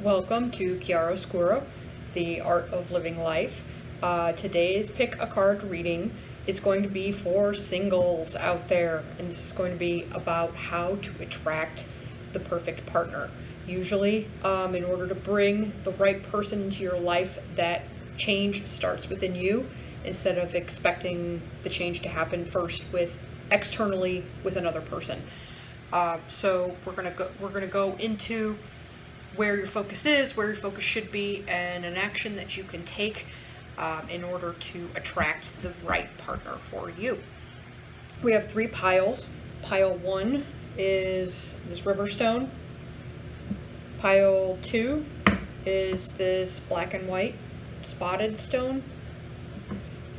Welcome to Chiaroscuro, the Art of Living Life. Today's pick a card reading is going to be for singles out there, and this is going to be about how to attract the perfect partner. Usually, in order to bring the right person into your life, that change starts within you instead of expecting the change to happen first externally with another person. So we're gonna go into where your focus is, where your focus should be, and an action that you can take in order to attract the right partner for you. We have 3 piles. Pile 1 is this river stone. Pile 2 is this black and white spotted stone.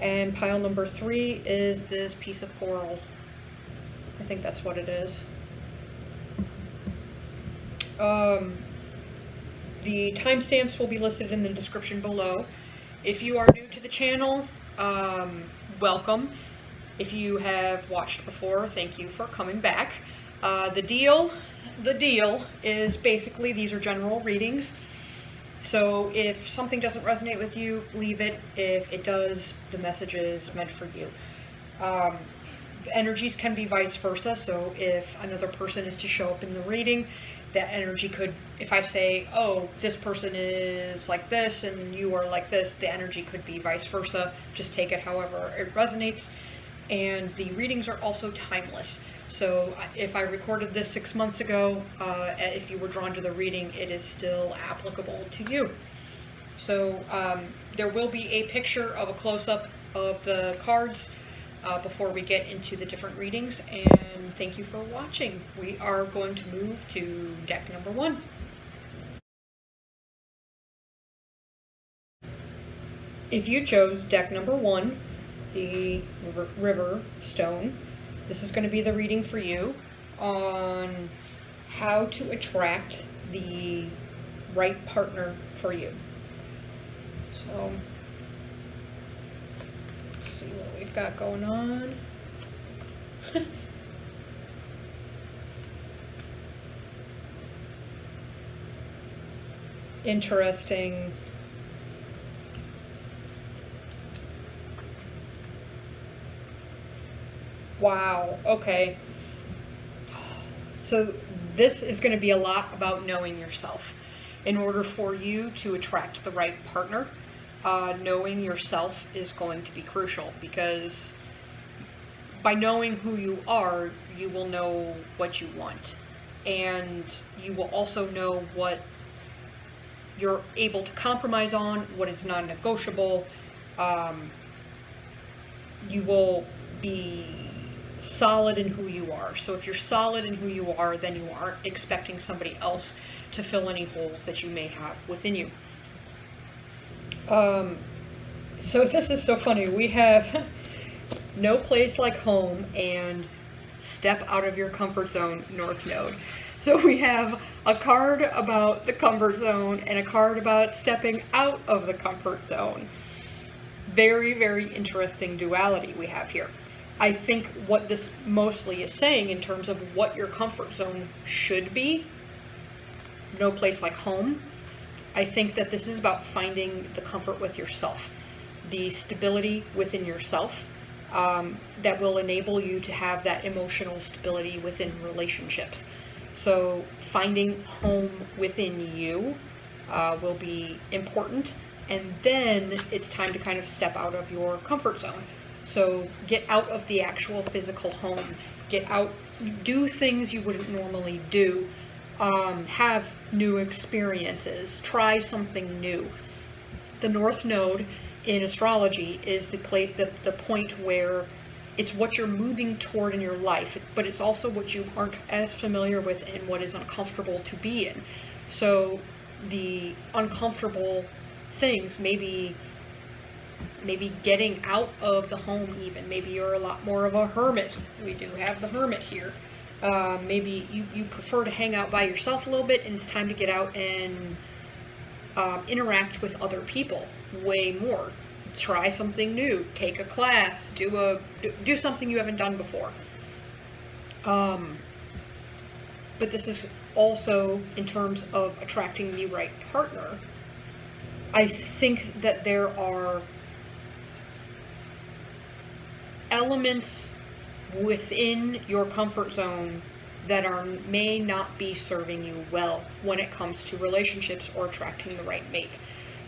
And pile number 3 is this piece of coral. I think that's what it is. The timestamps will be listed in the description below. If you are new to the channel, welcome. If you have watched before, thank you for coming back. The deal is basically these are general readings. So if something doesn't resonate with you, leave it. If it does, the message is meant for you. Energies can be vice versa, so if another person is to show up in the reading, that energy could, if I say, oh, this person is like this and you are like this, the energy could be vice versa. Just take it however it resonates. And the readings are also timeless. So if I recorded this 6 months ago, if you were drawn to the reading, it is still applicable to you. So there will be a picture of a close-up of the cards before we get into the different readings, and thank you for watching. We are going to move to deck number 1. If you chose deck number 1, the river stone, this is going to be the reading for you on how to attract the right partner for you. So see what we've got going on. Interesting. Wow, okay. So this is going to be a lot about knowing yourself. In order for you to attract the right partner, knowing yourself is going to be crucial, because by knowing who you are, you will know what you want, and you will also know what you're able to compromise on, what is non-negotiable. You will be solid in who you are. So if you're solid in who you are, then you aren't expecting somebody else to fill any holes that you may have within you. So this is so funny. We have no place like home and step out of your comfort zone, North Node. So we have a card about the comfort zone and a card about stepping out of the comfort zone. Very, very interesting duality we have here. I think what this mostly is saying in terms of what your comfort zone should be, no place like home, I think that this is about finding the comfort with yourself, the stability within yourself, that will enable you to have that emotional stability within relationships. So finding home within you will be important, and then it's time to kind of step out of your comfort zone. So get out of the actual physical home, get out, do things you wouldn't normally do, have new experiences, try something new. The North Node in astrology is the point where it's what you're moving toward in your life, but it's also what you aren't as familiar with and what is uncomfortable to be in. So the uncomfortable things, maybe getting out of the home even. Maybe you're a lot more of a hermit. We do have the hermit here. Maybe you prefer to hang out by yourself a little bit, and it's time to get out and interact with other people way more. Try something new, take a class, do something you haven't done before. But this is also, in terms of attracting the right partner, I think that there are elements within your comfort zone that may not be serving you well when it comes to relationships or attracting the right mate.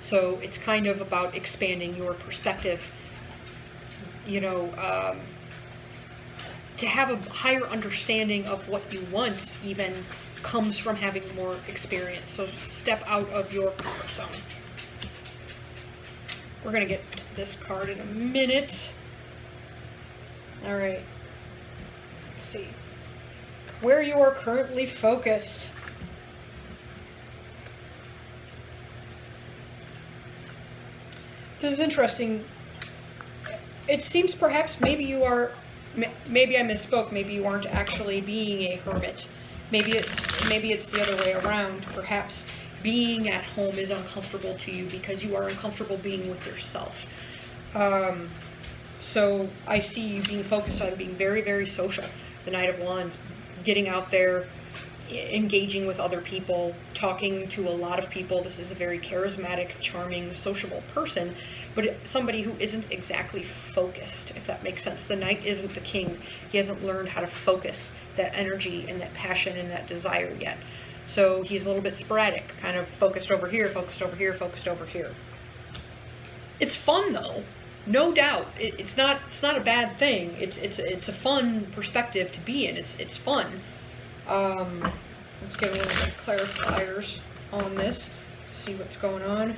So it's kind of about expanding your perspective, to have a higher understanding of what you want even comes from having more experience. So step out of your comfort zone. We're going to get to this card in a minute. All right. Let's see. Where you are currently focused. This is interesting. It seems perhaps maybe I misspoke, maybe you aren't actually being a hermit. Maybe it's the other way around. Perhaps being at home is uncomfortable to you because you are uncomfortable being with yourself. So I see you being focused on being very, very social. The Knight of Wands, getting out there, engaging with other people, talking to a lot of people. This is a very charismatic, charming, sociable person, but somebody who isn't exactly focused, if that makes sense. The Knight isn't the king. He hasn't learned how to focus that energy and that passion and that desire yet. So he's a little bit sporadic, kind of focused over here, focused over here, focused over here. It's fun though, no doubt. It's not a bad thing. It's a fun perspective to be in. It's fun. Let's get a little bit of clarifiers on this, see what's going on.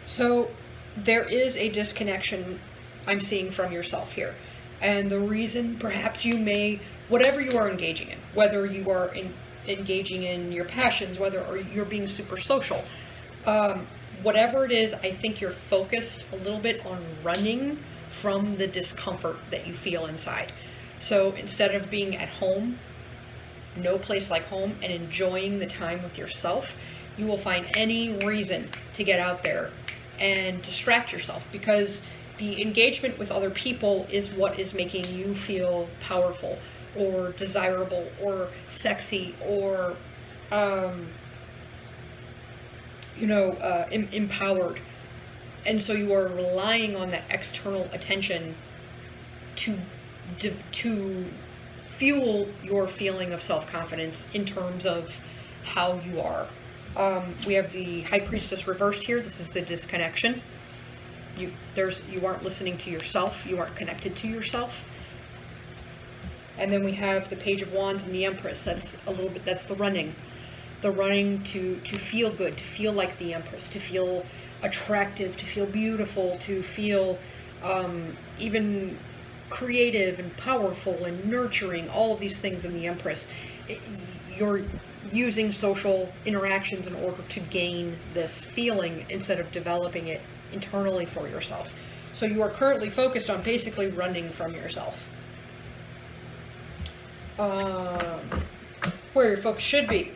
So there is a disconnection I'm seeing from yourself here. And the reason perhaps whatever you are engaging in, whether you are engaging in your passions, or you're being super social, whatever it is, I think you're focused a little bit on running from the discomfort that you feel inside. So instead of being at home, no place like home, and enjoying the time with yourself, you will find any reason to get out there and distract yourself, because the engagement with other people is what is making you feel powerful or desirable or sexy or empowered. And so you are relying on that external attention to fuel your feeling of self-confidence in terms of how you are. We have the High Priestess reversed here. This is the disconnection. You aren't listening to yourself. You aren't connected to yourself. And then we have the Page of Wands and the Empress. That's the running. The running to feel good, to feel like the Empress, to feel attractive, to feel beautiful, to feel even creative and powerful and nurturing, all of these things in the Empress. You're using social interactions in order to gain this feeling instead of developing it internally for yourself. So you are currently focused on basically running from yourself. Where your focus should be,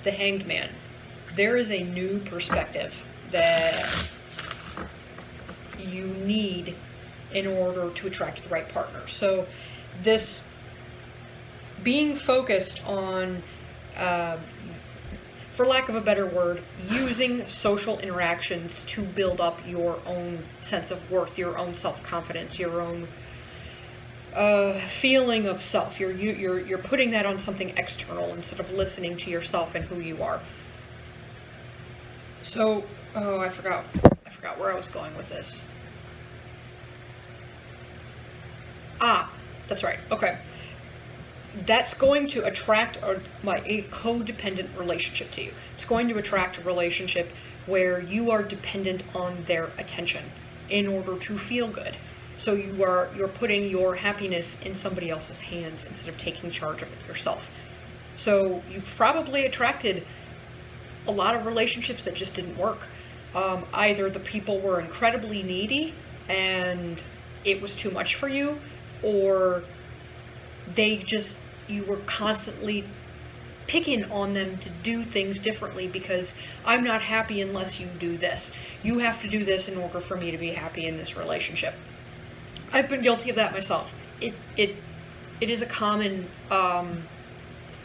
the Hanged Man. There is a new perspective that you need in order to attract the right partner. So this being focused on, for lack of a better word, using social interactions to build up your own sense of worth, your own self-confidence, your own feeling of self. You're putting that on something external instead of listening to yourself and who you are. So, I forgot where I was going with this. That's right. Okay. That's going to attract a codependent relationship to you. It's going to attract a relationship where you are dependent on their attention in order to feel good. So you're putting your happiness in somebody else's hands instead of taking charge of it yourself. So you've probably attracted a lot of relationships that just didn't work. Either the people were incredibly needy and it was too much for you, or you were constantly picking on them to do things differently because I'm not happy unless you do this. You have to do this in order for me to be happy in this relationship. I've been guilty of that myself. It is a common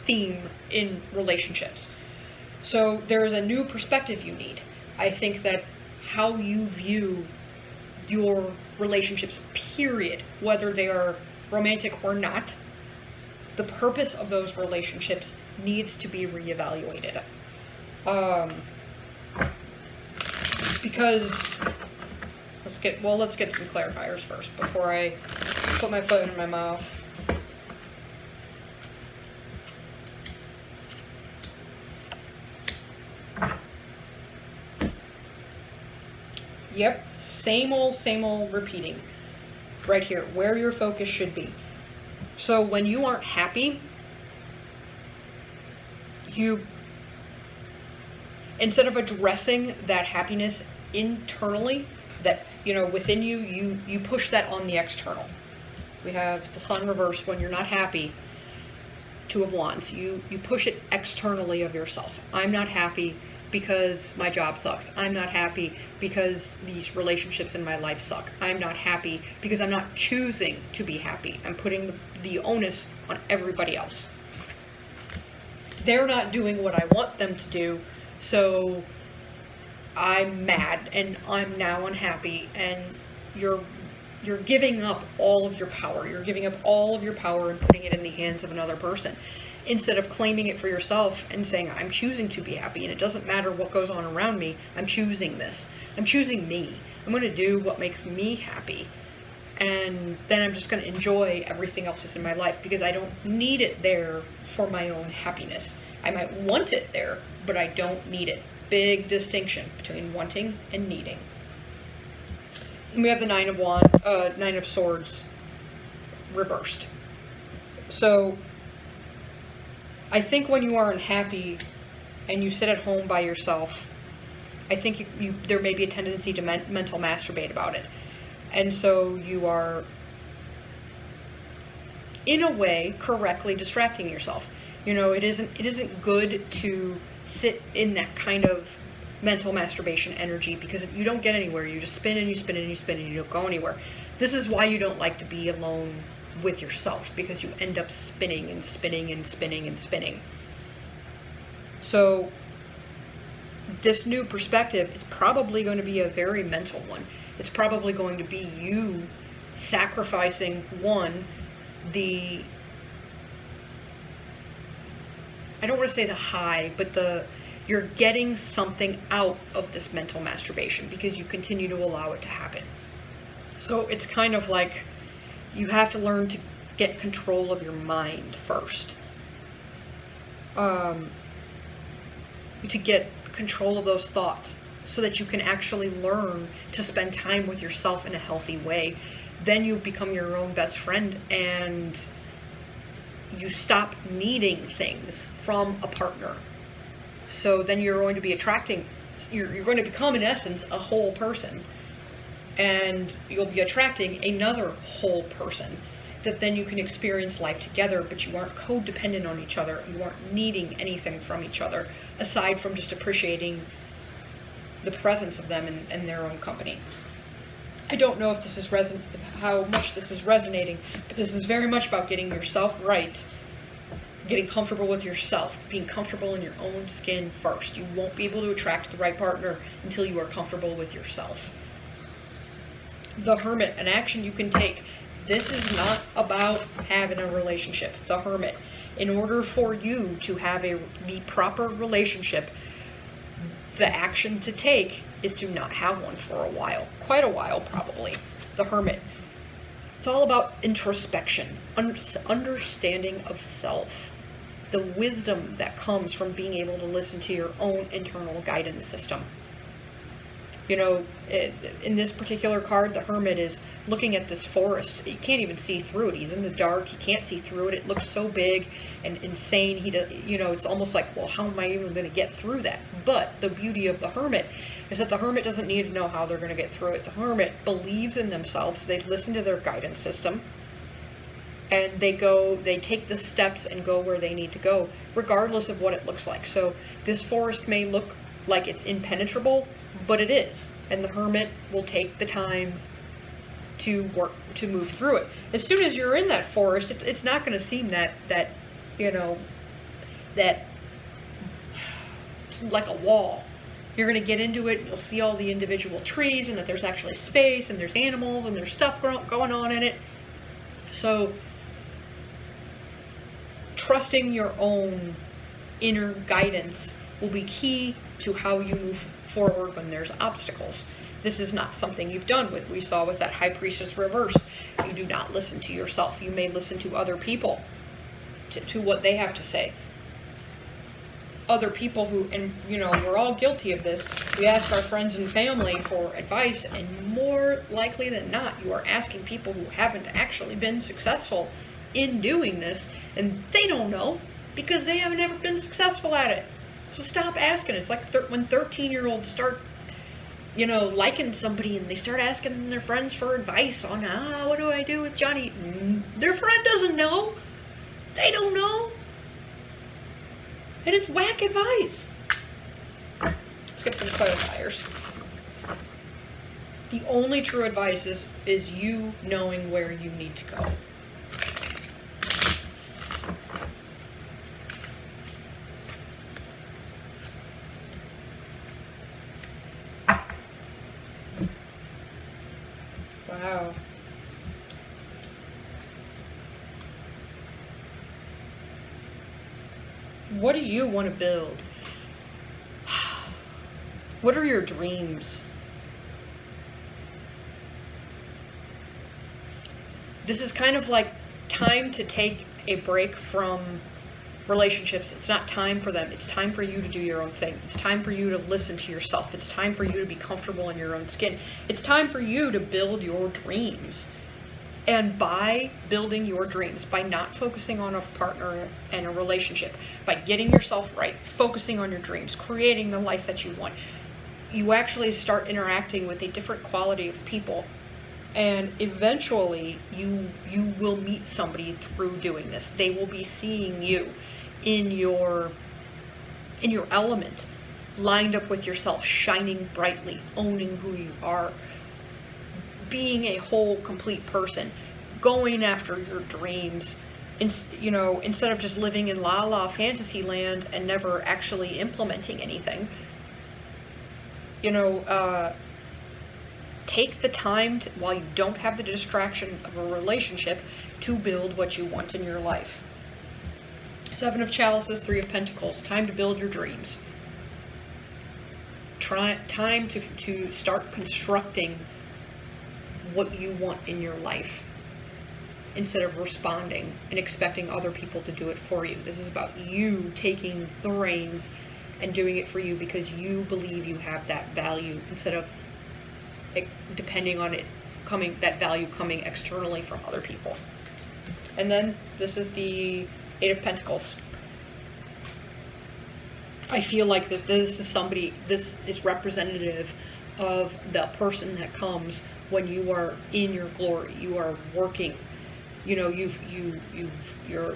theme in relationships. So there is a new perspective you need. I think that how you view your relationships, period, whether they are romantic or not, the purpose of those relationships needs to be reevaluated. Because let's get some clarifiers first before I put my foot in my mouth. Yep, same old repeating right here, where your focus should be. So when you aren't happy, you, instead of addressing that happiness internally, that, within you, you push that on the external. We have the sun reversed. When you're not happy, Two of Wands, you push it externally of yourself. I'm not happy because my job sucks. I'm not happy because these relationships in my life suck. I'm not happy because I'm not choosing to be happy. I'm putting the onus on everybody else. They're not doing what I want them to do, so I'm mad and I'm now unhappy, and you're giving up all of your power. You're giving up all of your power and putting it in the hands of another person, instead of claiming it for yourself and saying, I'm choosing to be happy, and it doesn't matter what goes on around me. I'm choosing this. I'm choosing me. I'm going to do what makes me happy. And then I'm just going to enjoy everything else that's in my life, because I don't need it there for my own happiness. I might want it there, but I don't need it. Big distinction between wanting and needing. And we have the Nine of Swords reversed. So I think when you are unhappy and you sit at home by yourself, I think there may be a tendency to mental masturbate about it. And so you are, in a way, correctly distracting yourself. It isn't good to sit in that kind of mental masturbation energy, because you don't get anywhere. You just spin and you spin and you spin and you don't go anywhere. This is why you don't like to be alone with yourself, because you end up spinning and spinning and spinning and spinning. So this new perspective is probably going to be a very mental one. It's probably going to be you sacrificing, I don't want to say the high, but you're getting something out of this mental masturbation because you continue to allow it to happen. So it's kind of like you have to learn to get control of your mind first. To get control of those thoughts so that you can actually learn to spend time with yourself in a healthy way. Then you become your own best friend, and you stop needing things from a partner. So then you're going to be you're going to become, in essence, a whole person. And you'll be attracting another whole person that then you can experience life together, but you aren't codependent on each other. You aren't needing anything from each other, aside from just appreciating the presence of them and their own company. I don't know if this is how much this is resonating, but this is very much about getting yourself right, getting comfortable with yourself, being comfortable in your own skin first. You won't be able to attract the right partner until you are comfortable with yourself. The Hermit, an action you can take. This is not about having a relationship. The Hermit. In order for you to have the proper relationship, the action to take is to not have one for a while. Quite a while, probably. The Hermit. It's all about introspection, understanding of self, the wisdom that comes from being able to listen to your own internal guidance system. In this particular card, the Hermit is looking at this forest. You can't even see through it. He's in the dark. He can't see through it. It looks so big and insane. It's almost like, well, how am I even going to get through that? But the beauty of the Hermit is that the Hermit doesn't need to know how they're going to get through it. The Hermit believes in themselves. They listen to their guidance system. and they take the steps and go where they need to go, regardless of what it looks like. So this forest may look like it's impenetrable, but it is. And the hermit will take the time to move through it. As soon as you're in that forest, it's not going to seem that it's like a wall. You're going to get into it, and you'll see all the individual trees, and that there's actually space, and there's animals, and there's stuff going on in it. So trusting your own inner guidance will be key to how you move forward when there's obstacles. This is not something you've done with. We saw with that High Priestess reverse. You do not listen to yourself. You may listen to other people, to what they have to say. Other people who, and we're all guilty of this. We ask our friends and family for advice, and more likely than not, you are asking people who haven't actually been successful in doing this, and they don't know because they haven't ever been successful at it. So stop asking. It's like when 13-year-olds start, liking somebody, and they start asking their friends for advice on, what do I do with Johnny? Their friend doesn't know. They don't know. And it's whack advice. Let's get some clarifiers. The only true advice is you knowing where you need to go. Wow. What do you want to build? What are your dreams? This is kind of like time to take a break from relationships. It's not time for them. It's time for you to do your own thing. It's time for you to listen to yourself. It's time for you to be comfortable in your own skin. It's time for you to build your dreams. And by building your dreams, by not focusing on a partner and a relationship, by getting yourself right, focusing on your dreams, creating the life that you want, you actually start interacting with a different quality of people. And eventually you will meet somebody through doing this. They will be seeing you in your element, lined up with yourself, shining brightly, owning who you are, being a whole, complete person, going after your dreams, instead of just living in la fantasy land and never actually implementing anything. Take the time while you don't have the distraction of a relationship to build what you want in your life. 7 of Chalices, 3 of Pentacles. Time to build your dreams. Time to start constructing what you want in your life, instead of responding and expecting other people to do it for you. This is about you taking the reins and doing it for you because you believe you have that value, instead of depending on that value coming externally from other people. And then this is the 8 of Pentacles. I feel like that this is representative of the person that comes when you are in your glory. You are working, you're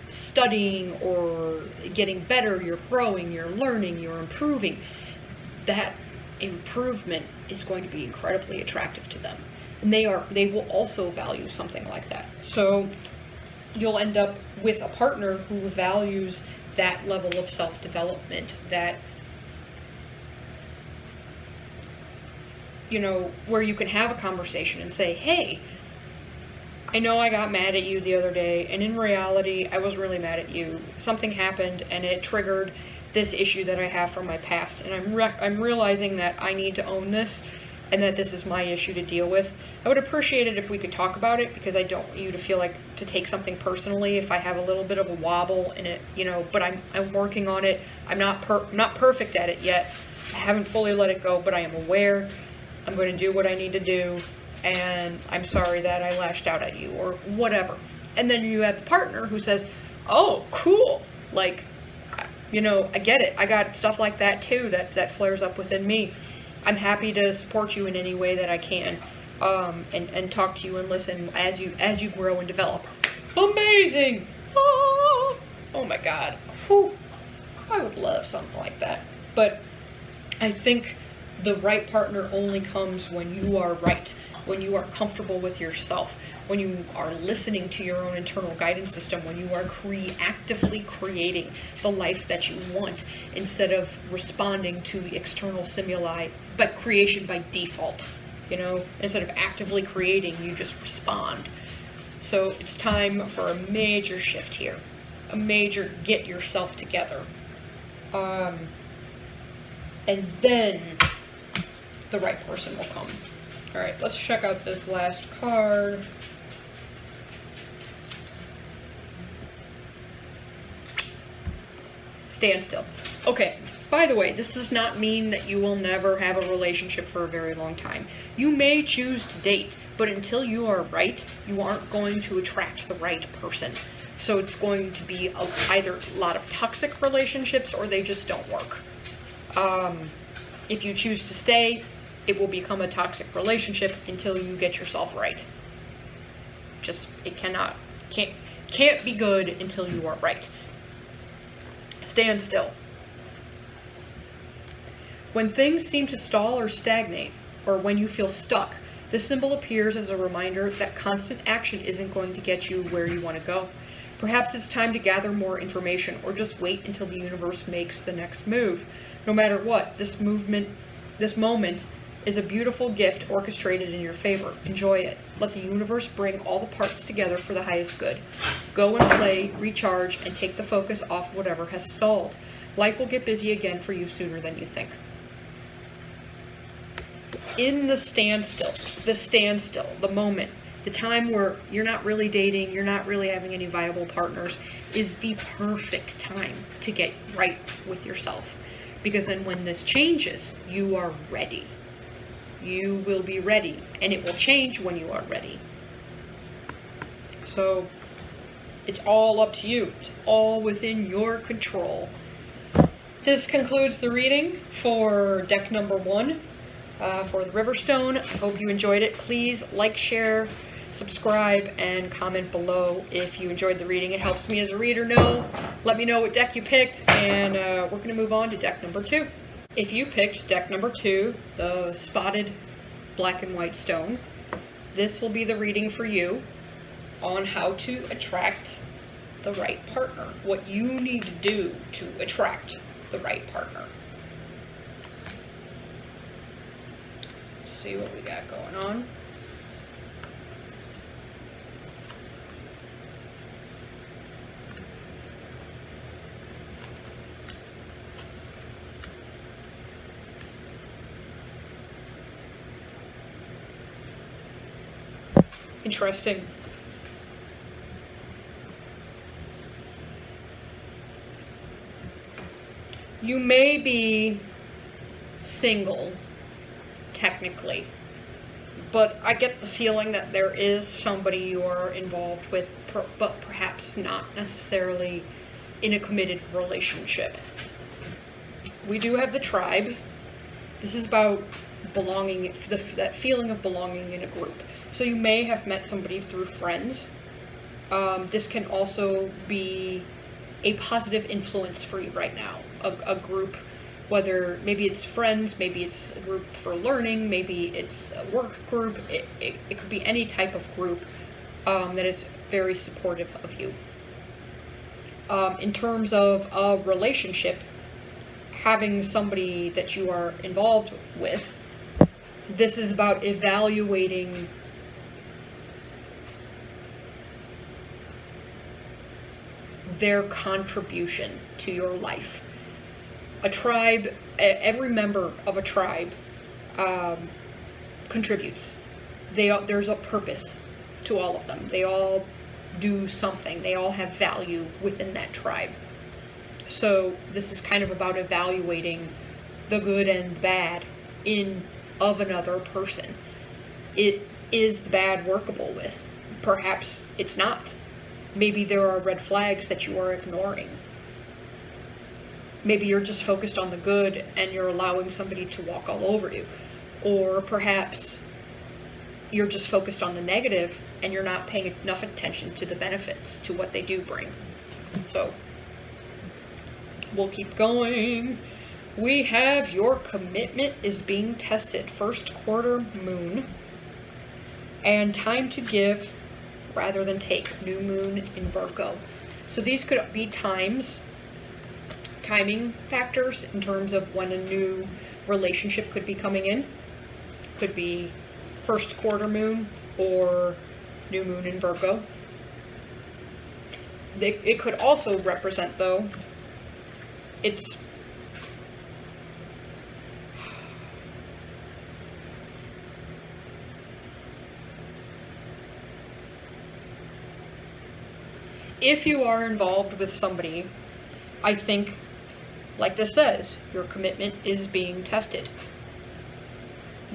studying or getting better, you're growing, you're learning, you're improving. That improvement is going to be incredibly attractive to them, and they will also value something like that. So you'll end up with a partner who values that level of self-development, that where you can have a conversation and say, hey, I know I got mad at you the other day, and in reality, I wasn't really mad at you. Something happened, and it triggered this issue that I have from my past, and I'm realizing that I need to own this, and that this is my issue to deal with. I would appreciate it if we could talk about it, because I don't want you to feel like to take something personally if I have a little bit of a wobble in it, but I'm working on it. I'm not perfect at it yet. I haven't fully let it go, but I am aware. I'm going to do what I need to do, and I'm sorry that I lashed out at you, or whatever. And then you have the partner who says, oh, cool, like, I get it. I got stuff like that too that flares up within me. I'm happy to support you in any way that I can, and talk to you and listen as you grow and develop. Amazing! Oh my god. Whew. I would love something like that. But I think the right partner only comes when you are right, when you are comfortable with yourself, when you are listening to your own internal guidance system, when you are actively creating the life that you want instead of responding to the external stimuli, but creation by default. You know, instead of actively creating, you just respond. So it's time for a major shift here, a major get yourself together. And then the right person will come. All right, let's check out this last card. Stand still. Okay, by the way, this does not mean that you will never have a relationship for a very long time. You may choose to date, but until you are right, you aren't going to attract the right person. So it's going to be either a lot of toxic relationships or they just don't work. If you choose to stay, it will become a toxic relationship until you get yourself right. It can't be good until you are right. Stand still. When things seem to stall or stagnate, or when you feel stuck, this symbol appears as a reminder that constant action isn't going to get you where you want to go. Perhaps it's time to gather more information or just wait until the universe makes the next move. No matter what, this moment is a beautiful gift orchestrated in your favor. Enjoy it. Let the universe bring all the parts together for the highest good. Go and play, recharge, and take the focus off whatever has stalled. Life will get busy again for you sooner than you think. In the standstill, the moment, the time where you're not really dating, you're not really having any viable partners, is the perfect time to get right with yourself. Because then when this changes, you are ready. You will be ready, and it will change when you are ready. So it's all up to you. It's all within your control. This concludes the reading for deck number 1 for the Riverstone. I hope you enjoyed it. Please like, share, subscribe, and comment below if you enjoyed the reading. It helps me as a reader know. Let me know what deck you picked, and we're going to move on to deck number 2. If you picked deck number 2, the spotted black and white stone, this will be the reading for you on how to attract the right partner. What you need to do to attract the right partner. Let's see what we got going on. Interesting. You may be single, technically, but I get the feeling that there is somebody you are involved with, but perhaps not necessarily in a committed relationship. We do have the tribe. This is about belonging, that feeling of belonging in a group. So you may have met somebody through friends. This can also be a positive influence for you right now. A group, whether maybe it's friends, maybe it's a group for learning, maybe it's a work group. It could be any type of group that is very supportive of you. In terms of a relationship, having somebody that you are involved with, this is about evaluating their contribution to your life. A tribe, every member of a tribe contributes. There's a purpose to all of them. They all do something. They all have value within that tribe. So this is kind of about evaluating the good and bad of another person. Is the bad workable with? Perhaps it's not. Maybe there are red flags that you are ignoring. Maybe you're just focused on the good and you're allowing somebody to walk all over you. Or perhaps you're just focused on the negative and you're not paying enough attention to the benefits, to what they do bring. So we'll keep going. We have your commitment is being tested, first quarter moon, and time to give rather than take, new moon in Virgo. So these could be timing factors in terms of when a new relationship could be coming in. Could be first quarter moon or new moon in Virgo. It could also represent, though, if you are involved with somebody, I think, like this says, your commitment is being tested.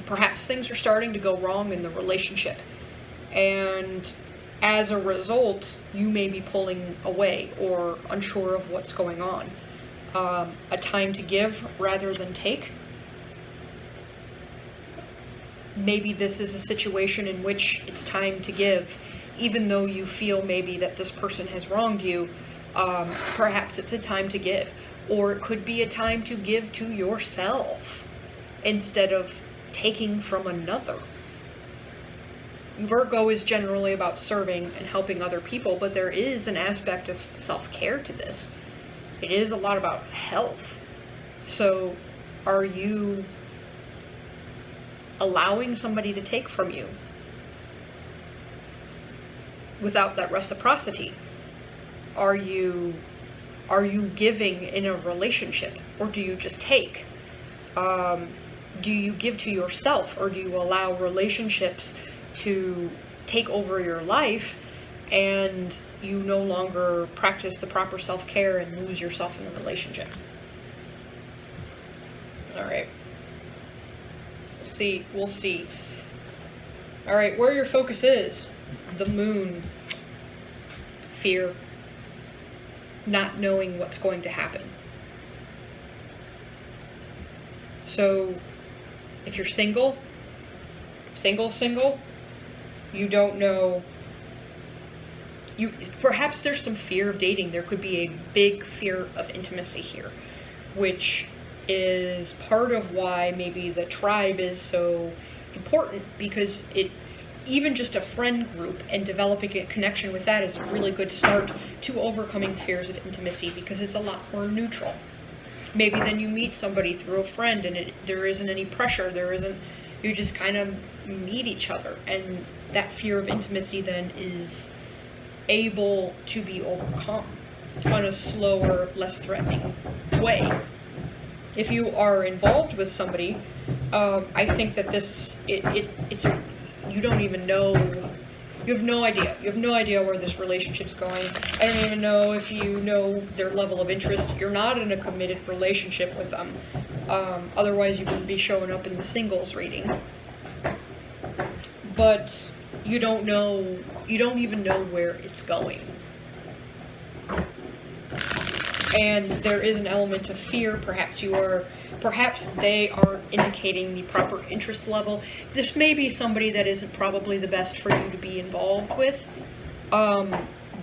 Perhaps things are starting to go wrong in the relationship, and as a result, you may be pulling away or unsure of what's going on. A time to give rather than take. Maybe this is a situation in which it's time to give, even though you feel maybe that this person has wronged you. Perhaps it's a time to give, or it could be a time to give to yourself instead of taking from another. Virgo is generally about serving and helping other people, but there is an aspect of self-care to this. It is a lot about health. So are you allowing somebody to take from you without that reciprocity? Are you giving in a relationship, or do you just take? Do you give to yourself, or do you allow relationships to take over your life and you no longer practice the proper self-care and lose yourself in the relationship? All right. We'll see. All right, where your focus is, the moon, fear, not knowing what's going to happen. So if you're single, you don't know, perhaps there's some fear of dating. There could be a big fear of intimacy here, which is part of why maybe the tribe is so important, because even just a friend group and developing a connection with that is a really good start to overcoming fears of intimacy, because it's a lot more neutral. Maybe then you meet somebody through a friend and there isn't any pressure, you just kind of meet each other, and that fear of intimacy then is able to be overcome on a slower, less threatening way. If you are involved with somebody, I think that you don't even know, you have no idea. You have no idea where this relationship's going. I don't even know if you know their level of interest. You're not in a committed relationship with them. Otherwise you wouldn't be showing up in the singles reading. But you don't even know where it's going. And there is an element of fear. Perhaps they aren't indicating the proper interest level. This may be somebody that isn't probably the best for you to be involved with.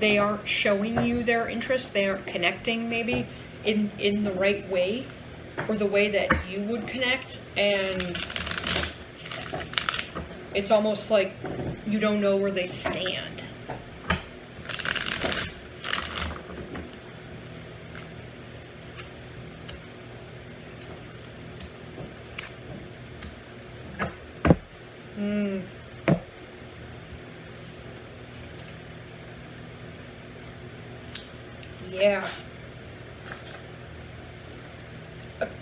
They aren't showing you their interest. They aren't connecting maybe in the right way, or the way that you would connect. And it's almost like you don't know where they stand. Yeah.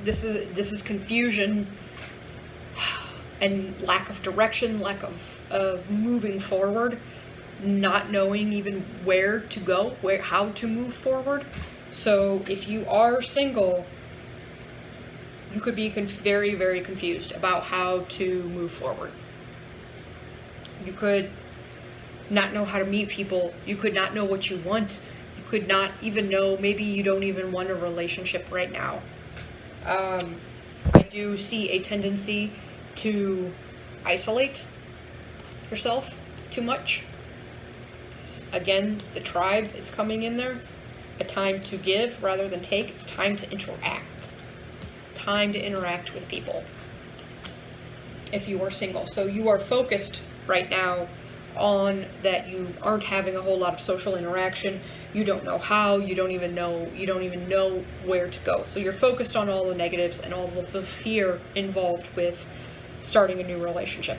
This is confusion and lack of direction, lack of moving forward, not knowing even where to go, how to move forward. So if you are single, you could be very, very confused about how to move forward. You could not know how to meet people. You could not know what you want. You could not even know, maybe you don't even want a relationship right now. I do see a tendency to isolate yourself too much. Again, the tribe is coming in there. A time to give rather than take. It's time to interact. Time to interact with people. If you are single. So you are focused right now on that you aren't having a whole lot of social interaction. You don't know how, you don't even know where to go. So you're focused on all the negatives and all of the fear involved with starting a new relationship.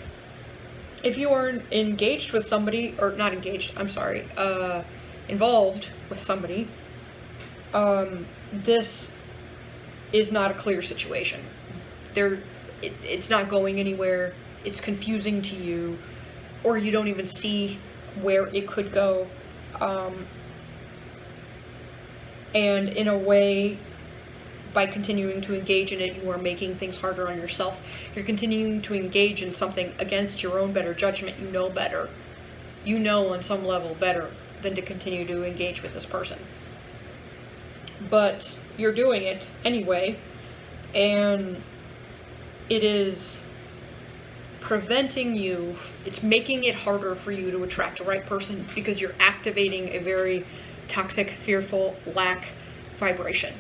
If you are engaged with somebody, or not engaged, I'm sorry, involved with somebody, this is not a clear situation. It's not going anywhere, it's confusing to you, or you don't even see where it could go. And in a way, by continuing to engage in it, you are making things harder on yourself. You're continuing to engage in something against your own better judgment. You know better. You know on some level better than to continue to engage with this person. But you're doing it anyway, and it is preventing you, it's making it harder for you to attract the right person because you're activating a very toxic, fearful, lack vibration.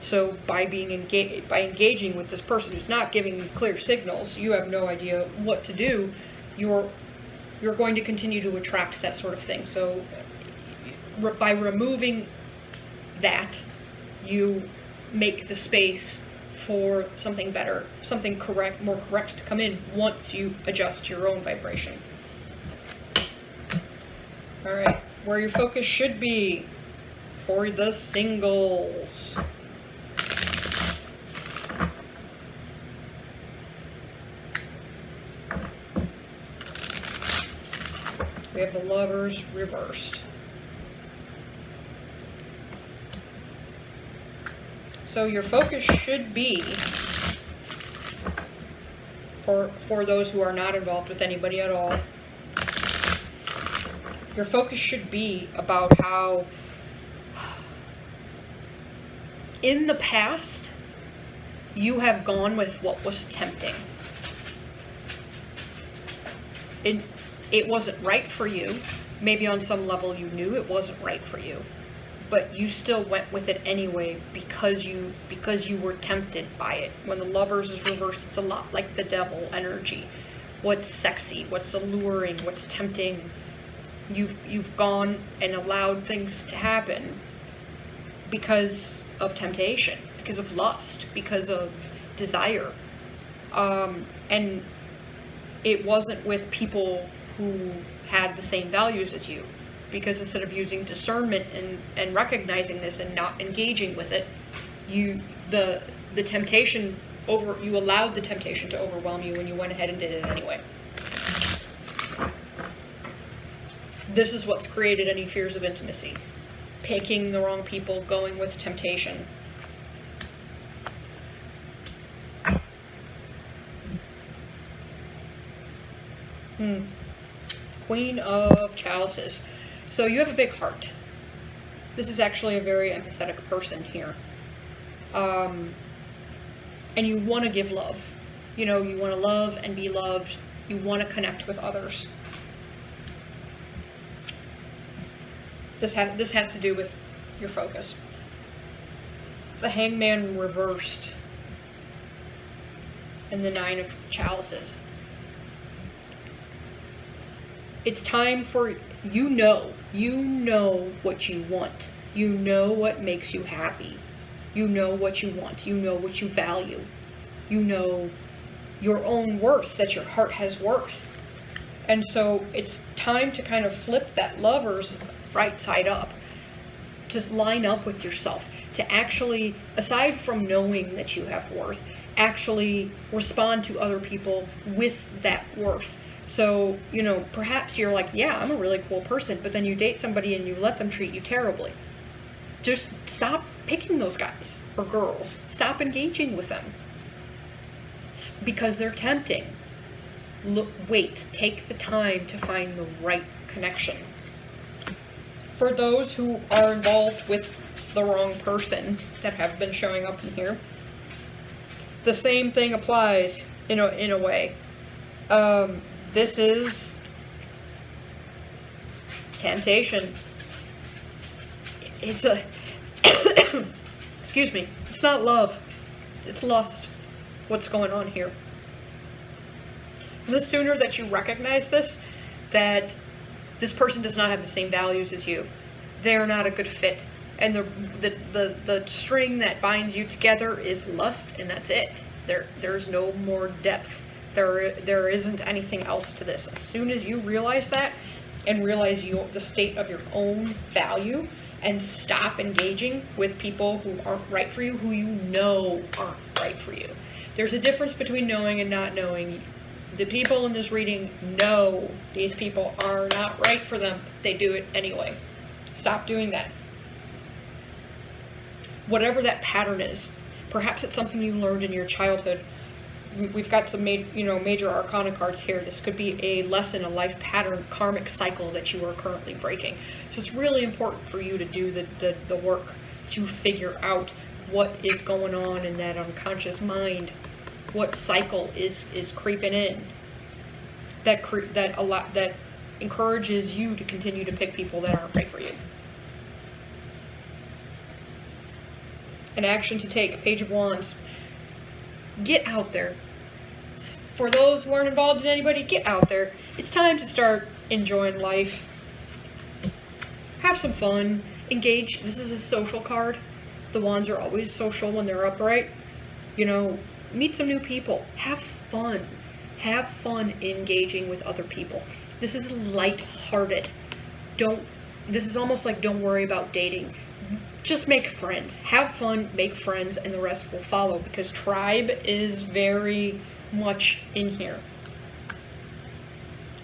So by engaging with this person who's not giving you clear signals, you have no idea what to do, you're going to continue to attract that sort of thing. So by removing that, you make the space for something better, something more correct to come in once you adjust your own vibration. All right, where your focus should be for the singles. We have the Lovers reversed. So your focus should be, for those who are not involved with anybody at all, your focus should be about how in the past you have gone with what was tempting. It wasn't right for you. Maybe on some level you knew it wasn't right for you, but you still went with it anyway because you were tempted by it. When the Lovers is reversed, it's a lot like the devil energy. What's sexy, what's alluring, what's tempting. You've gone and allowed things to happen because of temptation, because of lust, because of desire. And it wasn't with people who had the same values as you, because instead of using discernment and recognizing this and not engaging with it, you allowed the temptation to overwhelm you, and you went ahead and did it anyway. This is what's created any fears of intimacy. Picking the wrong people, going with temptation. Queen of Chalices. So you have a big heart. This is actually a very empathetic person here. And you want to give love. You know, you want to love and be loved. You want to connect with others. This has to do with your focus. The Hangman reversed. And the Nine of Chalices. It's time for, you know what you want. You know what makes you happy. You know what you want. You know what you value. You know your own worth, that your heart has worth. And so it's time to kind of flip that Lover's right side up, to line up with yourself, to actually, aside from knowing that you have worth, actually respond to other people with that worth. So, you know, perhaps you're like, yeah, I'm a really cool person, but then you date somebody and you let them treat you terribly. Just stop picking those guys or girls. Stop engaging with them because they're tempting. Wait, take the time to find the right connection. For those who are involved with the wrong person that have been showing up in here, the same thing applies in a way. This is temptation. It's a, excuse me, it's not love, it's lust. What's going on here? The sooner that you recognize this, that this person does not have the same values as you, they're not a good fit, and the string that binds you together is lust, and that's it. There's no more depth. There isn't anything else to this. As soon as you realize that, and realize the state of your own value, and stop engaging with people who aren't right for you, who you know aren't right for you. There's a difference between knowing and not knowing. The people in this reading know these people are not right for them. They do it anyway. Stop doing that. Whatever that pattern is, perhaps it's something you learned in your childhood. We've got some major arcana cards here. This could be a lesson, a life pattern, karmic cycle that you are currently breaking. So it's really important for you to do the work to figure out what is going on in that unconscious mind, what cycle is creeping in that encourages you to continue to pick people that aren't right for you. An action to take, Page of Wands. Get out there. For those who aren't involved in anybody, get out there. It's time to start enjoying life. Have some fun. Engage. This is a social card. The wands are always social when they're upright. Meet some new people. Have fun. Have fun engaging with other people. This is light-hearted. This is almost like don't worry about dating. Just make friends. Have fun, make friends, and the rest will follow, because tribe is very much in here.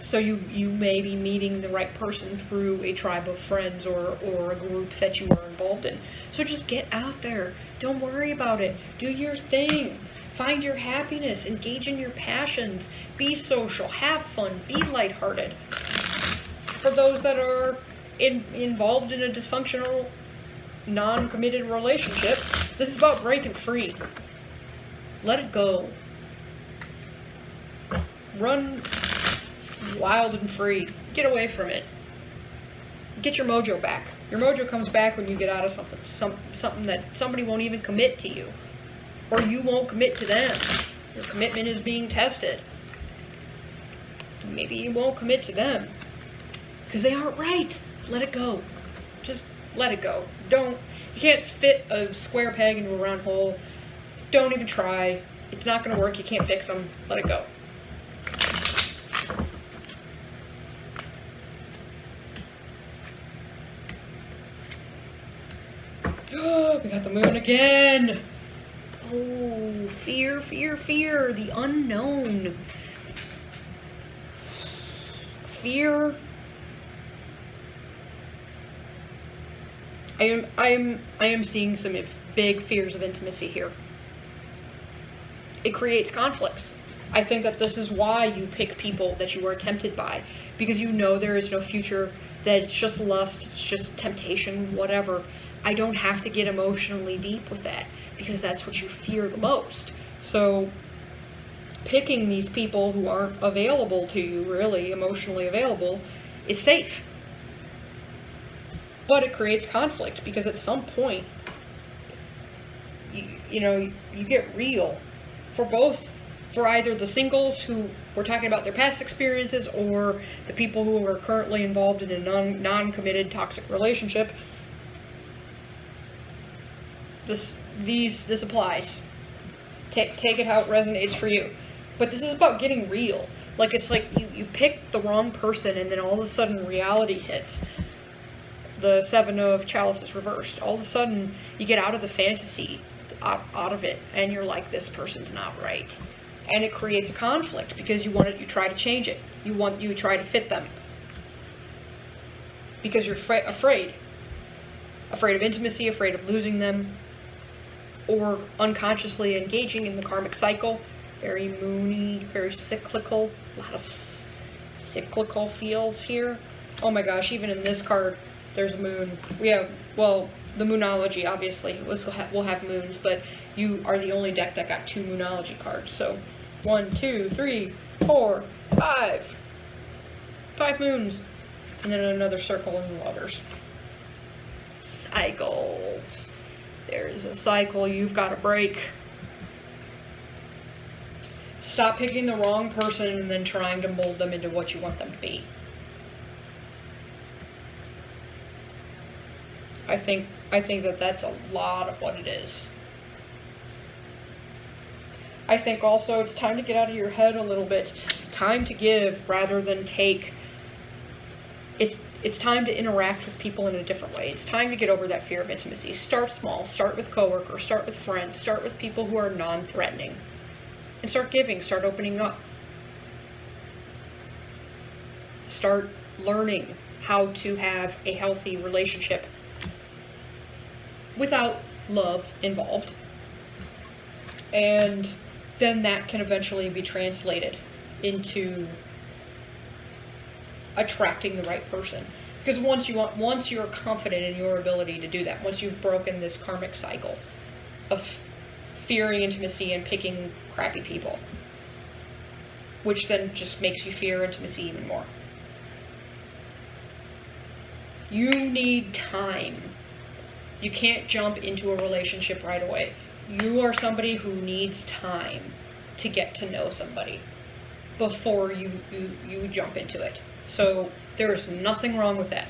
So you may be meeting the right person through a tribe of friends or a group that you are involved in. So just get out there. Don't worry about it. Do your thing. Find your happiness. Engage in your passions. Be social. Have fun. Be lighthearted. For those that are involved in a dysfunctional, non-committed relationship, this is about breaking free. Let it go. Run wild and free. Get away from it. Get your mojo back. Your mojo comes back when you get out of something that somebody won't even commit to you, or you won't commit to them. Your commitment is being tested. Maybe you won't commit to them because they aren't right. Let it go. Just let it go. You can't fit a square peg into a round hole. Don't even try. It's not going to work. You can't fix them. Let it go. Oh, we got the moon again. Oh, fear, fear, fear. The unknown. Fear. I am seeing some big fears of intimacy here. It creates conflicts. I think that this is why you pick people that you are tempted by, because you know there is no future, that it's just lust, it's just temptation, whatever. I don't have to get emotionally deep with that, because that's what you fear the most. So picking these people who aren't available to you, really emotionally available, is safe. But it creates conflict, because at some point, you get real. For either the singles who were talking about their past experiences, or the people who are currently involved in a non-committed toxic relationship. This applies. Take it how it resonates for you. But this is about getting real. Like, it's like you pick the wrong person, and then all of a sudden reality hits. The Seven of Chalices reversed. All of a sudden, you get out of the fantasy, out of it, and you're like, this person's not right. And it creates a conflict, because you try to change it. You try to fit them. Because you're afraid. Afraid of intimacy, afraid of losing them, or unconsciously engaging in the karmic cycle. Very moony, very cyclical. A lot of cyclical feels here. Oh my gosh, even in this card, there's a moon. The Moonology, obviously, we'll have moons, but you are the only deck that got 2 Moonology cards. So 1, 2, 3, 4, 5. 5 moons. And then another circle in the Lovers. Cycles. There's a cycle you've got to break. Stop picking the wrong person and then trying to mold them into what you want them to be. I think that that's a lot of what it is. I think also it's time to get out of your head a little bit. Time to give rather than take. It's time to interact with people in a different way. It's time to get over that fear of intimacy. Start small. Start with coworkers. Start with friends. Start with people who are non-threatening. And start giving. Start opening up. Start learning how to have a healthy relationship without love involved. And then that can eventually be translated into attracting the right person. Because once you're confident in your ability to do that, once you've broken this karmic cycle of fearing intimacy and picking crappy people, which then just makes you fear intimacy even more. You need time. You can't jump into a relationship right away. You are somebody who needs time to get to know somebody before you jump into it. So there's nothing wrong with that.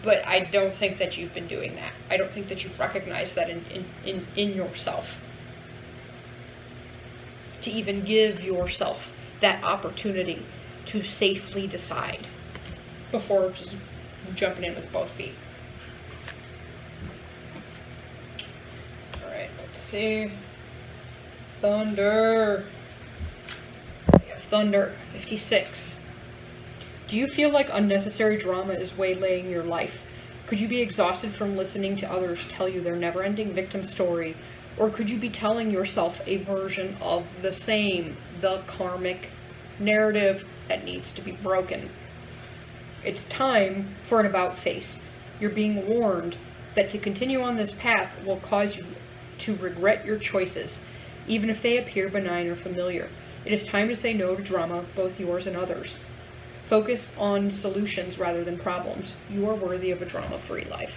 But I don't think that you've been doing that. I don't think that you've recognized that in yourself. To even give yourself that opportunity to safely decide before just jumping in with both feet. Alright, let's see. Thunder. We have Thunder, 56. Do you feel like unnecessary drama is waylaying your life? Could you be exhausted from listening to others tell you their never-ending victim story? Or could you be telling yourself a version of the same, the karmic narrative that needs to be broken? It's time for an about-face. You're being warned that to continue on this path will cause you to regret your choices, even if they appear benign or familiar. It is time to say no to drama, both yours and others. Focus on solutions rather than problems. You are worthy of a drama-free life.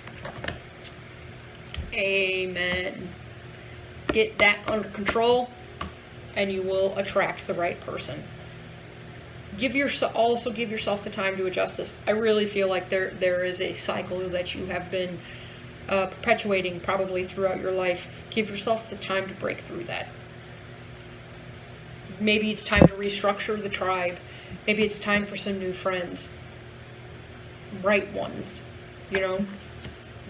Amen. Get that under control, and you will attract the right person. Also give yourself the time to adjust this. I really feel like there is a cycle that you have been perpetuating probably throughout your life. Give yourself the time to break through that. Maybe it's time to restructure the tribe. Maybe it's time for some new friends. Right ones. You know?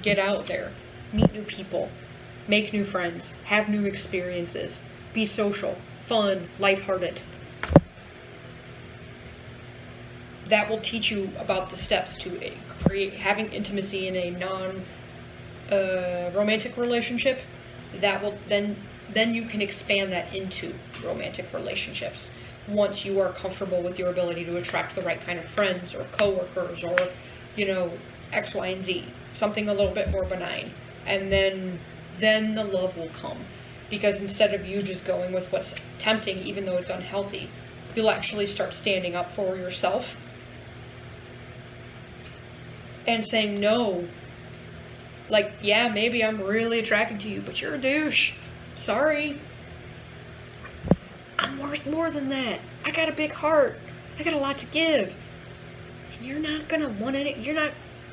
Get out there. Meet new people. Make new friends. Have new experiences. Be social. Fun. Lighthearted. That will teach you about the steps to having intimacy in a non-romantic relationship. That will then you can expand that into romantic relationships. Once you are comfortable with your ability to attract the right kind of friends or coworkers or, you know, X, Y, and Z. Something a little bit more benign. And then the love will come. Because instead of you just going with what's tempting, even though it's unhealthy, you'll actually start standing up for yourself and saying no. Like, yeah, maybe I'm really attracted to you, but you're a douche. Sorry. I'm worth more than that. I got a big heart. I got a lot to give. And you're not gonna want it. You're not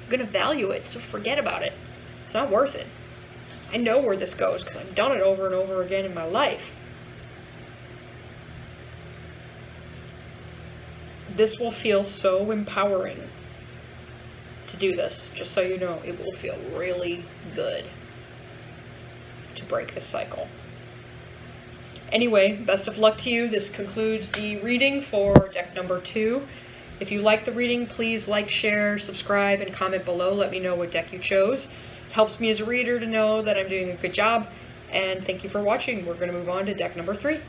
gonna value it, so forget about it. It's not worth it. I know where this goes because I've done it over and over again in my life. This will feel so empowering to do this. Just so you know, it will feel really good to break this cycle. Anyway, best of luck to you. This concludes the reading for deck number 2. If you like the reading, please like, share, subscribe, and comment below. Let me know what deck you chose. It helps me as a reader to know that I'm doing a good job. And thank you for watching. We're going to move on to deck number 3.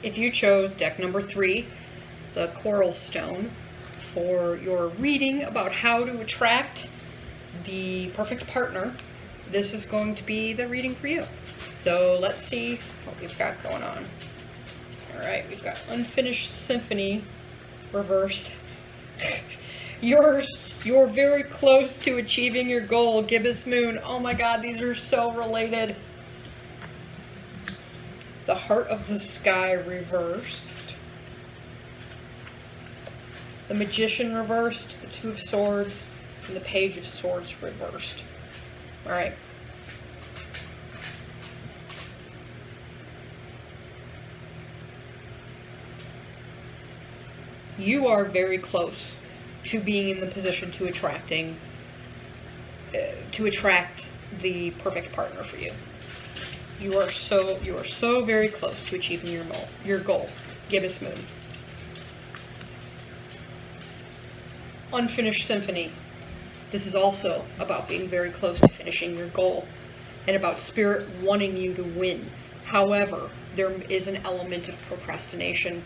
If you chose deck number 3, the Coral Stone, for your reading about how to attract the perfect partner, this is going to be the reading for you. So let's see what we've got going on. Alright, we've got Unfinished Symphony reversed. You're very close to achieving your goal, Gibbous Moon. Oh my god, these are so related. The Heart of the Sky reversed. The Magician reversed. The Two of Swords. And the Page of Swords reversed. Alright. You are very close to being in the position to attract the perfect partner for you. You are so very close to achieving your goal, Gibbous Moon. Unfinished Symphony. This is also about being very close to finishing your goal and about Spirit wanting you to win. However, there is an element of procrastination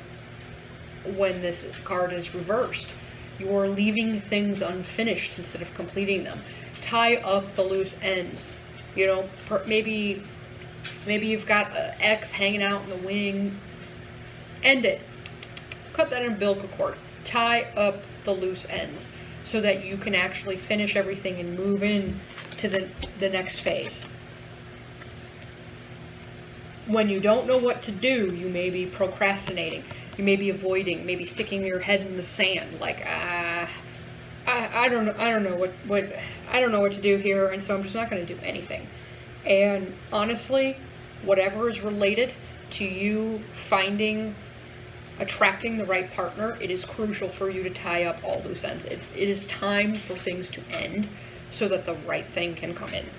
when this card is reversed. You are leaving things unfinished instead of completing them. Tie up the loose ends. You know, maybe you've got an X hanging out in the wing. End it. Cut that umbilical cord. Tie up the loose ends so that you can actually finish everything and move in to the next phase. When you don't know what to do, you may be procrastinating. You may be avoiding, maybe sticking your head in the sand, like, I don't know what to do here, and so I'm just not going to do anything. And honestly, whatever is related to you attracting the right partner, it is crucial for you to tie up all loose ends. It is time for things to end so that the right thing can come in.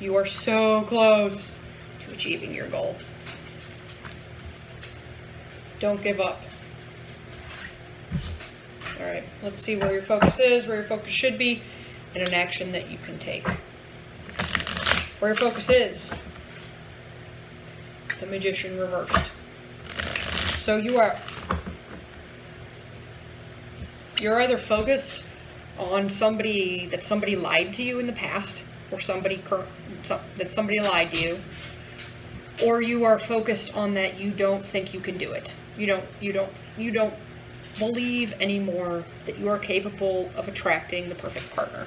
You are so close to achieving your goal. Don't give up. Alright, let's see where your focus is, where your focus should be, and an action that you can take. Where your focus is. The Magician reversed. So you're either focused on somebody lied to you in the past, or that somebody lied to you, or you are focused on that you don't think you can do it. You don't believe anymore that you are capable of attracting the perfect partner.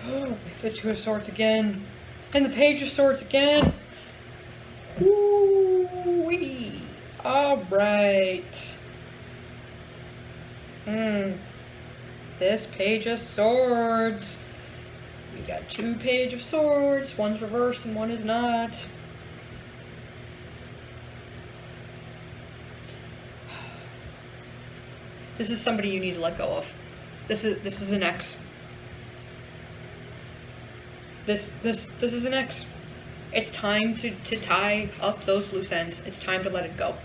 Oh, the Two of Swords again. And the Page of Swords again. Woo-wee. Alright. This Page of Swords. We got two Page of Swords. One's reversed and one is not. This is somebody you need to let go of. This is an ex. This is an ex. It's time to tie up those loose ends. It's time to let it go.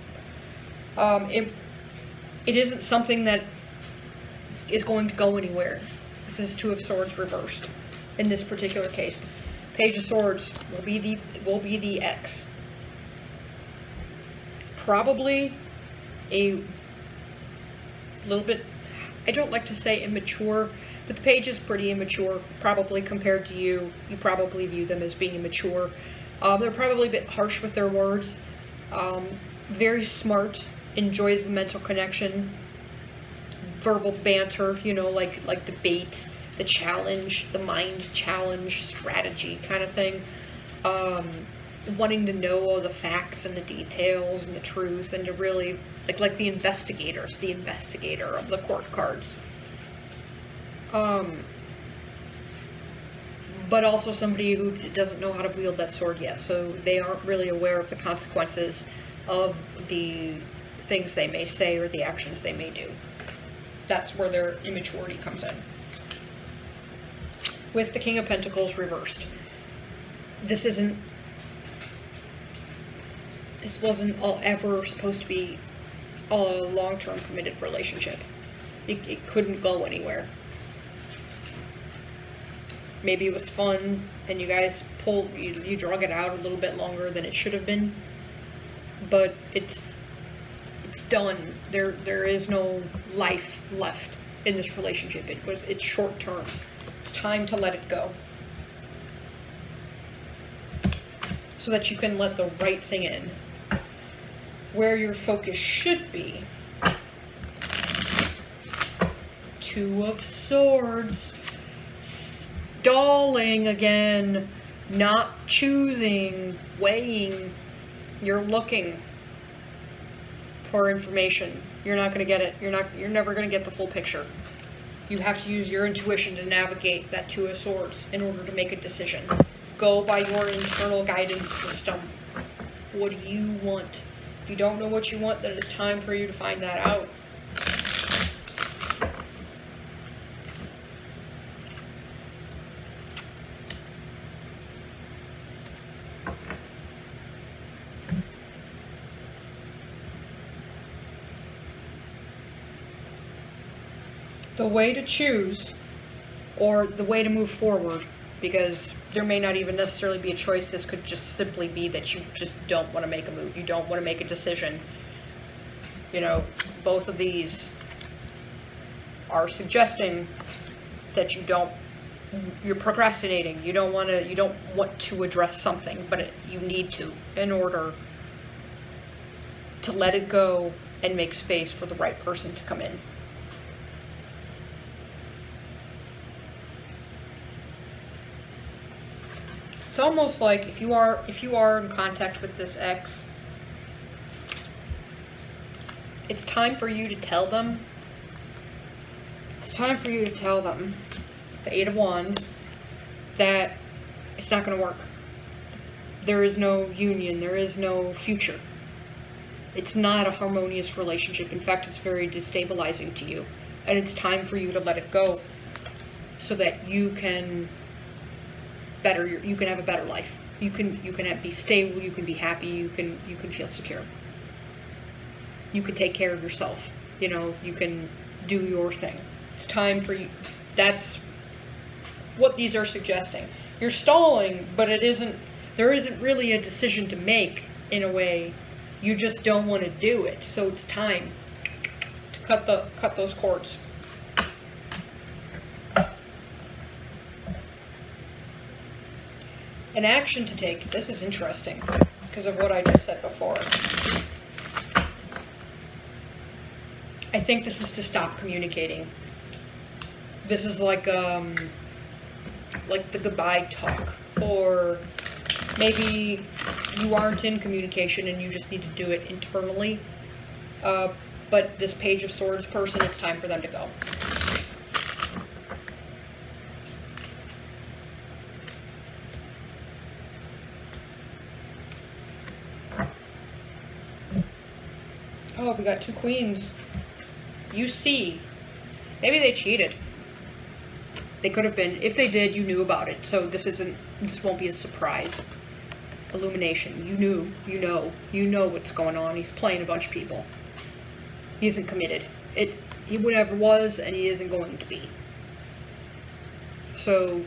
It isn't something that is going to go anywhere with this Two of Swords reversed. In this particular case, Page of Swords will be the X. Probably a little bit, I don't like to say immature, but the Page is pretty immature, probably compared to you. You probably view them as being immature. They're probably a bit harsh with their words. Very smart, enjoys the mental connection, verbal banter, you know, like debate, the challenge, the mind challenge, strategy kind of thing. Wanting to know all the facts and the details and the truth, and to really, like the investigator of the court cards. But also somebody who doesn't know how to wield that sword yet, so they aren't really aware of the consequences of the things they may say or the actions they may do. That's where their immaturity comes in. With the King of Pentacles reversed. This wasn't ever supposed to be a long-term committed relationship. It couldn't go anywhere. Maybe it was fun, and you guys you drug it out a little bit longer than it should have been. But it's done. There is no life left in this relationship. It's short term. It's time to let it go. so that you can let the right thing in. Where your focus should be. Two of Swords. Stalling again. Not choosing. Weighing. You're looking for information. You're not going to get it. You're never going to get the full picture. You have to use your intuition to navigate that Two of Swords in order to make a decision. Go by your internal guidance system. What do you want? If you don't know what you want, then it's time for you to find that out. The way to choose, or the way to move forward, because there may not even necessarily be a choice. This could just simply be that you just don't want to make a move. You don't want to make a decision. You know, both of these are suggesting that you're procrastinating. You don't want to address something, but you need to in order to let it go and make space for the right person to come in. It's almost like if you are in contact with this ex, it's time for you to tell them. It's time for you to tell them, the Eight of Wands, that it's not going to work. There is no union. There is no future. It's not a harmonious relationship. In fact, it's very destabilizing to you. And it's time for you to let it go so that you can have a better life. You can be stable, you can be happy, you can feel secure. You can take care of yourself. You know, you can do your thing. It's time for you. That's what these are suggesting. You're stalling, but there isn't really a decision to make in a way. You just don't want to do it. So it's time to cut those cords. An action to take. This is interesting because of what I just said before. I think this is to stop communicating. This is like the goodbye talk, or maybe you aren't in communication and you just need to do it internally. But this Page of Swords person, it's time for them to go. Oh, we got two queens. You see. Maybe they cheated. They could have been. If they did, you knew about it. So this won't be a surprise. Illumination. You knew. You know what's going on. He's playing a bunch of people. He isn't committed. He never was, and he isn't going to be. So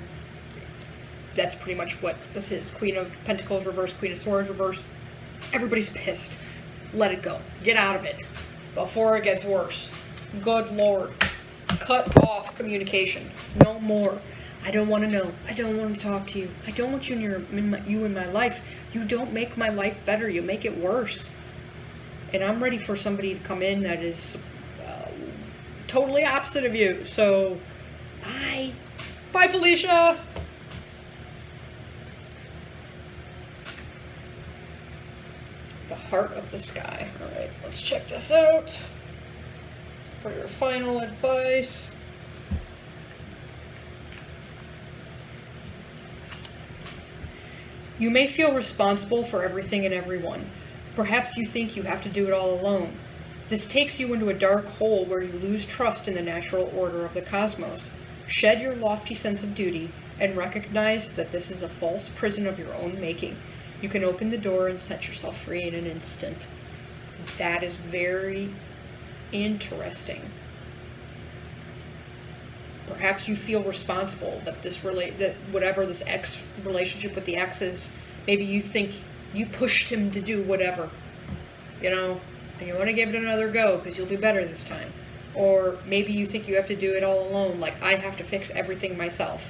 that's pretty much what this is. Queen of Pentacles reverse, Queen of Swords reverse. Everybody's pissed. Let it go. Get out of it before it gets worse. Good Lord. Cut off communication. No more. I don't want to know. I don't want to talk to you. I don't want you in my life. You don't make my life better. You make it worse. And I'm ready for somebody to come in that is totally opposite of you. So, bye. Bye, Felicia. The Heart of the Sky. Alright, let's check this out for your final advice. You may feel responsible for everything and everyone. Perhaps you think you have to do it all alone. This takes you into a dark hole where you lose trust in the natural order of the cosmos. Shed your lofty sense of duty and recognize that this is a false prison of your own making. You can open the door and set yourself free in an instant. That is very interesting. Perhaps you feel responsible that whatever this ex relationship with the ex is, maybe you think you pushed him to do whatever, you know, and you want to give it another go because you'll be better this time. Or maybe you think you have to do it all alone, like I have to fix everything myself.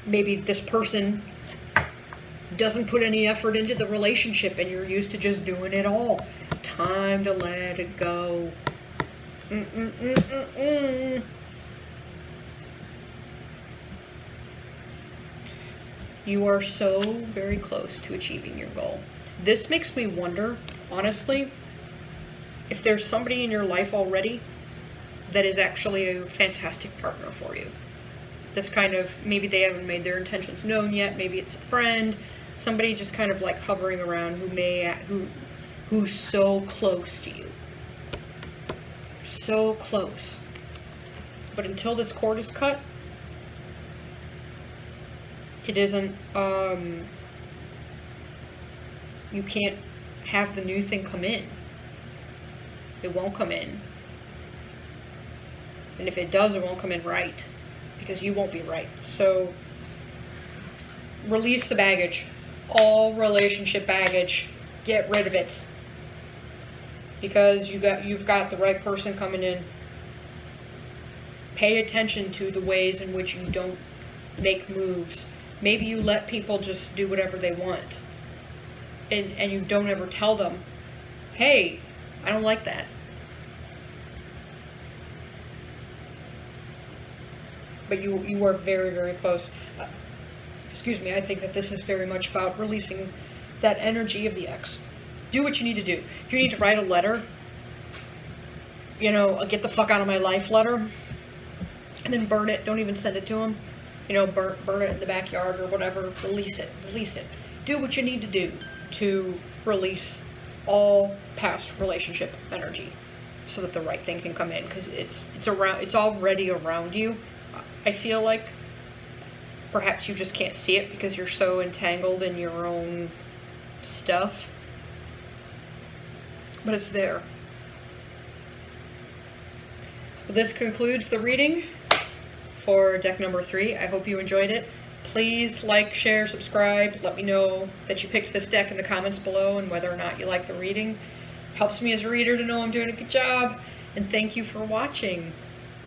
Maybe this person doesn't put any effort into the relationship and you're used to just doing it all. Time to let it go. You are so very close to achieving your goal. This makes me wonder, honestly, if there's somebody in your life already that is actually a fantastic partner for you. This kind of, maybe they haven't made their intentions known yet, maybe it's a friend, somebody just kind of like hovering around who's so close to you. So close. But until this cord is cut, it isn't, you can't have the new thing come in. It won't come in. And if it does, it won't come in right. Because you won't be right. So, release the baggage. All relationship baggage. Get rid of it. Because you've got the right person coming in. Pay attention to the ways in which you don't make moves. Maybe you let people just do whatever they want. And you don't ever tell them, hey, I don't like that. But you are very, very close. Excuse me, I think that this is very much about releasing that energy of the ex. Do what you need to do. If you need to write a letter, you know, a get the fuck out of my life letter, and then burn it, don't even send it to them. You know, burn it in the backyard or whatever. Release it. Release it. Do what you need to do to release all past relationship energy so that the right thing can come in, because it's already around you. I feel like perhaps you just can't see it because you're so entangled in your own stuff, but it's there. This concludes the reading for deck number 3. I hope you enjoyed it. Please like, share, subscribe. Let me know that you picked this deck in the comments below and whether or not you like the reading. Helps me as a reader to know I'm doing a good job. And thank you for watching.